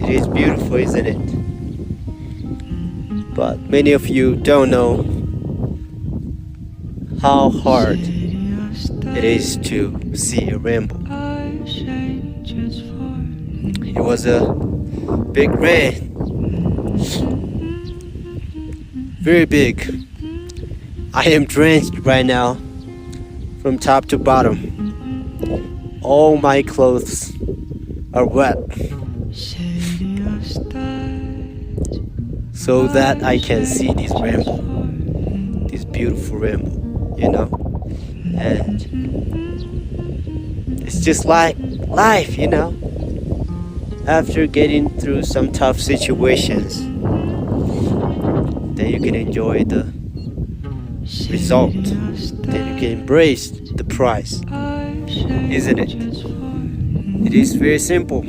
It is beautiful, isn't it? But many of you don't know how hard it is to see a rainbow. It was a big rain, very big. I am drenched right now from top to bottom. All my clothes are wet so that I can see this rainbow, this beautiful rainbow, you know. And it's just like life, you know. After getting through some tough situations, then you can enjoy the result, then you can embrace the prize, isn't it? It is very simple.